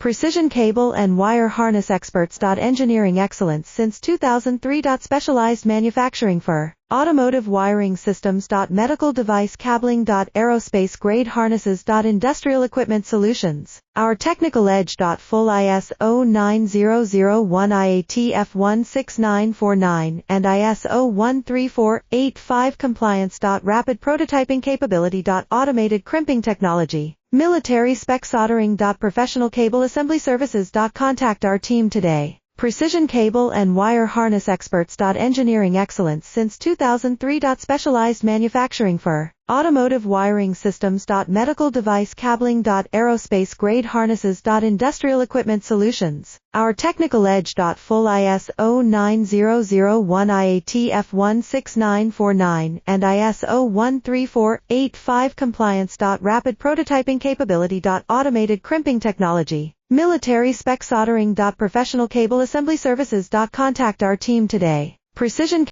Precision cable and wire harness experts. Engineering excellence since 2003. Specialized manufacturing for automotive wiring systems. Medical device cabling. Aerospace grade harnesses. Industrial equipment solutions. Our technical edge. Full ISO 9001 IATF16949 and ISO 13485 compliance. Rapid prototyping capability. Automated crimping technology. Military spec soldering. Professional cable assembly services. Contact our team today. Precision cable and wire harness experts. Engineering excellence since 2003. Specialized manufacturing for automotive wiring systems. Medical device cabling. Aerospace grade harnesses. Industrial equipment solutions. Our technical edge. Full ISO 9001 IATF16949 and ISO 13485 compliance. Rapid prototyping capability. Automated crimping technology. Military spec soldering. Professional cable assembly services. Contact our team today. Precision